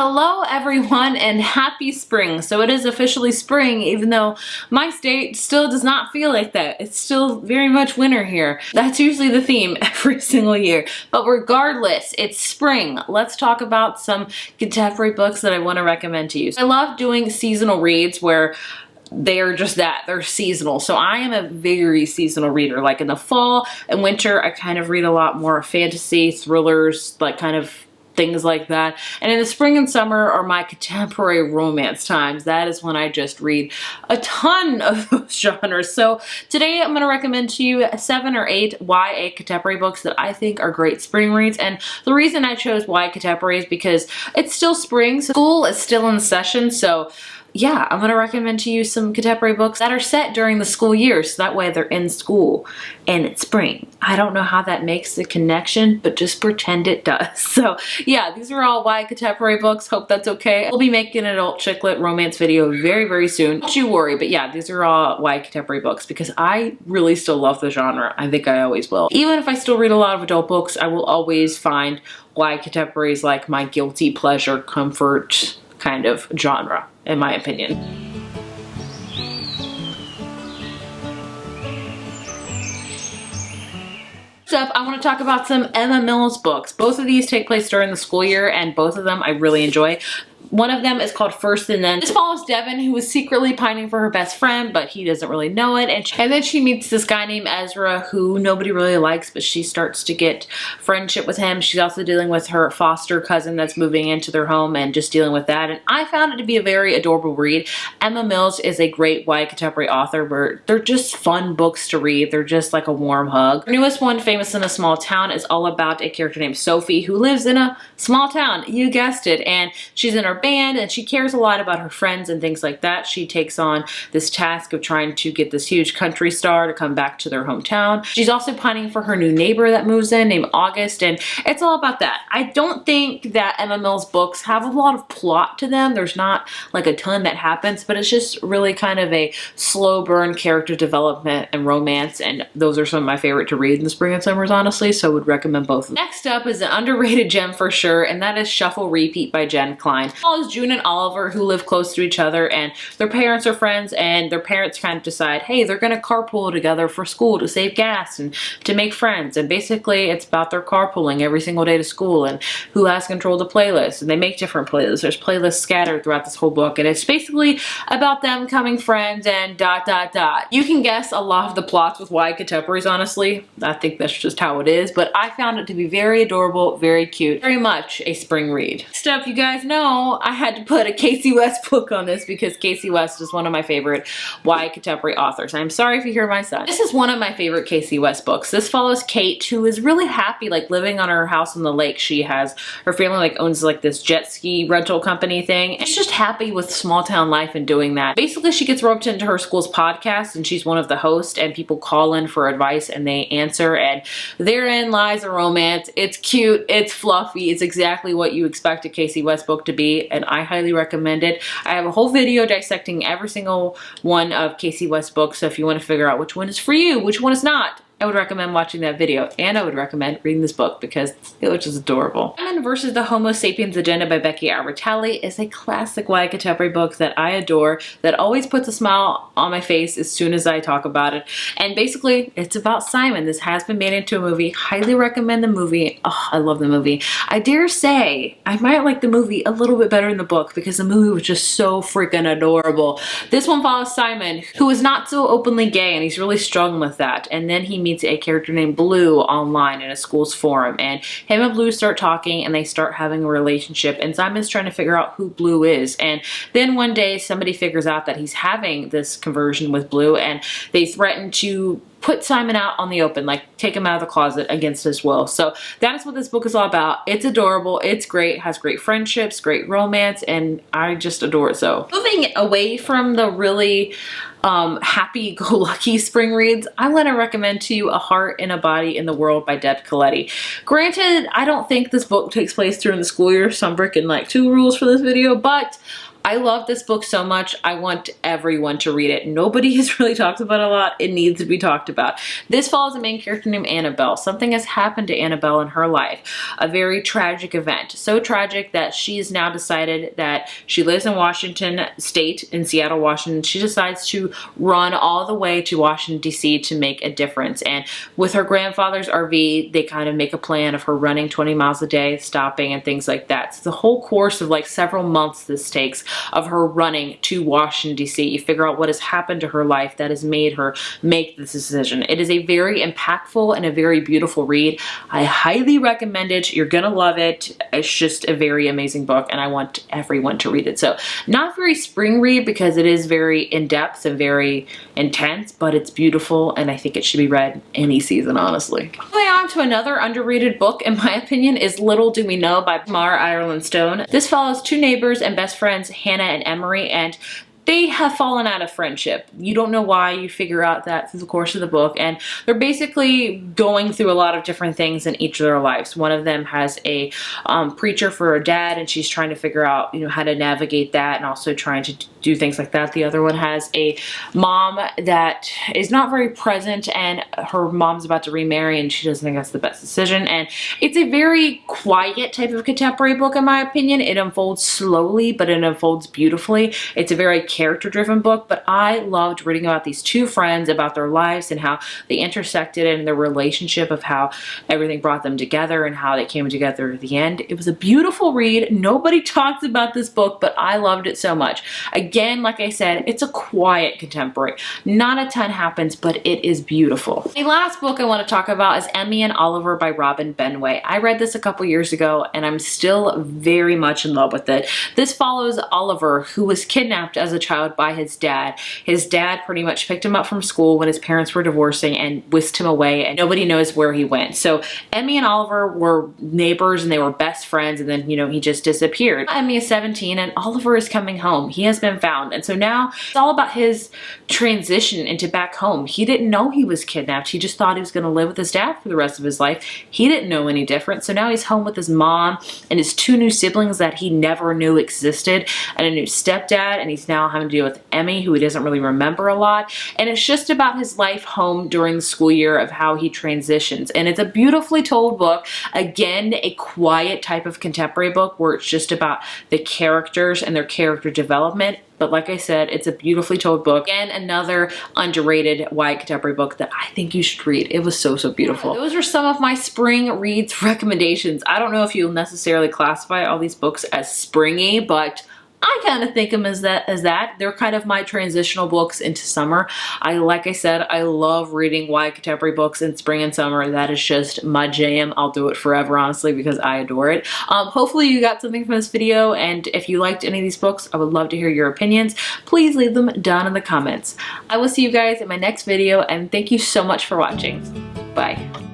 Hello everyone and happy spring. So it is officially spring, even though my state still does not feel like that. It's still very much winter here. That's usually the theme every single year. But regardless, it's spring. Let's talk about some contemporary books that I want to recommend to you. I love doing seasonal reads where they are just that, they're seasonal. So I am a very seasonal reader. Like in the fall and winter, I kind of read a lot more fantasy, thrillers, like kind of things like that. And in the spring and summer are my contemporary romance times. That is when I just read a ton of those genres. So today I'm going to recommend to you 7 or 8 YA contemporary books that I think are great spring reads. And the reason I chose YA contemporary is because it's still spring, so school is still in session. So yeah, I'm going to recommend to you some contemporary books that are set during the school year, so that way they're in school and it's spring. I don't know how that makes the connection, but just pretend it does. So yeah, these are all YA contemporary books. Hope that's okay. We'll be making an adult chick lit romance video very, very soon. Don't you worry, but yeah, these are all YA contemporary books because I really still love the genre. I think I always will. Even if I still read a lot of adult books, I will always find YA contemporaries like my guilty pleasure comfort kind of genre, in my opinion. Next up, I want to talk about some Emma Mills books. Both of these take place during the school year and both of them I really enjoy. One of them is called First and Then. This follows Devin, who is secretly pining for her best friend, but he doesn't really know it. And then she meets this guy named Ezra, who nobody really likes, but she starts to get friendship with him. She's also dealing with her foster cousin that's moving into their home and just dealing with that. And I found it to be a very adorable read. Emma Mills is a great YA contemporary author where they're just fun books to read. They're just like a warm hug. Her newest one, Famous in a Small Town, is all about a character named Sophie who lives in a small town. You guessed it. And she's in her band and she cares a lot about her friends and things like that. She takes on this task of trying to get this huge country star to come back to their hometown. She's also pining for her new neighbor that moves in named August, and it's all about that. I don't think that Emma Mills books have a lot of plot to them. There's not like a ton that happens, but it's just really kind of a slow burn character development and romance, and those are some of my favorite to read in the spring and summers, honestly, so I would recommend both of them. Next up is an underrated gem for sure, and that is Shuffle Repeat by Jen Klein. It follows June and Oliver, who live close to each other, and their parents are friends, and their parents kind of decide, hey, they're gonna carpool together for school to save gas and to make friends. And basically it's about their carpooling every single day to school and who has control of the playlist. And they make different playlists. There's playlists scattered throughout this whole book, and it's basically about them becoming friends and ... You can guess a lot of the plots with YA contemporaries, honestly. I think that's just how it is, but I found it to be very adorable, very cute, very much a spring read. Stuff you guys know, I had to put a Casey West book on this because Casey West is one of my favorite YA contemporary authors. I'm sorry if you hear my son. This is one of my favorite Casey West books. This follows Kate, who is really happy, like living on her house on the lake. She has, her family like owns like this jet ski rental company thing. And she's just happy with small town life and doing that. Basically, she gets roped into her school's podcast and she's one of the hosts, and people call in for advice and they answer, and therein lies a romance. It's cute, it's fluffy, it's exactly what you expect a Casey West book to be, and I highly recommend it. I have a whole video dissecting every single one of Casey West's books, so if you want to figure out which one is for you, which one is not, I would recommend watching that video, and I would recommend reading this book because it was just adorable. Simon versus the Homo Sapiens Agenda by Becky Albertalli is a classic YA contemporary book that I adore, that always puts a smile on my face as soon as I talk about it. And basically, it's about Simon. This has been made into a movie. Highly recommend the movie. Oh, I love the movie. I dare say I might like the movie a little bit better than the book because the movie was just so freaking adorable. This one follows Simon, who is not so openly gay, and he's really struggling with that. And then he meets a character named Blue online in a school's forum, and him and Blue start talking and they start having a relationship, and Simon's trying to figure out who Blue is. And then one day somebody figures out that he's having this conversion with Blue, and they threaten to put Simon out on the open, like take him out of the closet against his will. So that is what this book is all about. It's adorable, it's great, has great friendships, great romance, and I just adore it so. Moving away from the really happy-go-lucky spring reads, I want to recommend to you A Heart and a Body in the World by Deb Coletti. Granted, I don't think this book takes place during the school year, so I'm breaking like 2 rules for this video, but I love this book so much. I want everyone to read it. Nobody has really talked about it a lot. It needs to be talked about. This follows a main character named Annabelle. Something has happened to Annabelle in her life. A very tragic event. So tragic that she's now decided that she lives in Washington State, in Seattle, Washington. She decides to run all the way to Washington, D.C. to make a difference. And with her grandfather's RV, they kind of make a plan of her running 20 miles a day, stopping and things like that. So the whole course of like several months this takes of her running to Washington, D.C. You figure out what has happened to her life that has made her make this decision. It is a very impactful and a very beautiful read. I highly recommend it. You're gonna love it. It's just a very amazing book and I want everyone to read it. So not very spring read because it is very in-depth and very intense, but it's beautiful and I think it should be read any season, honestly. Moving on to another underrated book, in my opinion, is Little Do We Know by Mar Ireland Stone. This follows two neighbors and best friends, Hannah and Emery, and they have fallen out of friendship. You don't know why. You figure out that through the course of the book, and they're basically going through a lot of different things in each of their lives. One of them has a preacher for a dad, and she's trying to figure out, you know, how to navigate that, and also trying to do things like that. The other one has a mom that is not very present, and her mom's about to remarry, and she doesn't think that's the best decision. And it's a very quiet type of contemporary book, in my opinion. It unfolds slowly, but it unfolds beautifully. It's a very character-driven book, but I loved reading about these two friends, about their lives and how they intersected and their relationship, of how everything brought them together and how they came together at the end. It was a beautiful read. Nobody talks about this book, but I loved it so much. Again, like I said, it's a quiet contemporary. Not a ton happens, but it is beautiful. The last book I want to talk about is Emmy and Oliver by Robin Benway. I read this a couple years ago and I'm still very much in love with it. This follows Oliver, who was kidnapped as a child by his dad. His dad pretty much picked him up from school when his parents were divorcing and whisked him away, and nobody knows where he went. So Emmy and Oliver were neighbors and they were best friends, and then, you know, he just disappeared. Emmy is 17 and Oliver is coming home. He has been found, and so now it's all about his transition into back home. He didn't know he was kidnapped. He just thought he was going to live with his dad for the rest of his life. He didn't know any different. So now he's home with his mom and his two new siblings that he never knew existed, and a new stepdad, and he's now having to deal with Emmy, who he doesn't really remember a lot. And it's just about his life home during the school year, of how he transitions. And it's a beautifully told book. Again, a quiet type of contemporary book where it's just about the characters and their character development. But like I said, it's a beautifully told book. Again, another underrated YA contemporary book that I think you should read. It was so, so beautiful. Those are some of my spring reads recommendations. I don't know if you'll necessarily classify all these books as springy, but I kind of think them as that. They're kind of my transitional books into summer. Like I said, I love reading YA contemporary books in spring and summer. That is just my jam. I'll do it forever, honestly, because I adore it. Hopefully you got something from this video, and if you liked any of these books, I would love to hear your opinions. Please leave them down in the comments. I will see you guys in my next video, and thank you so much for watching. Bye.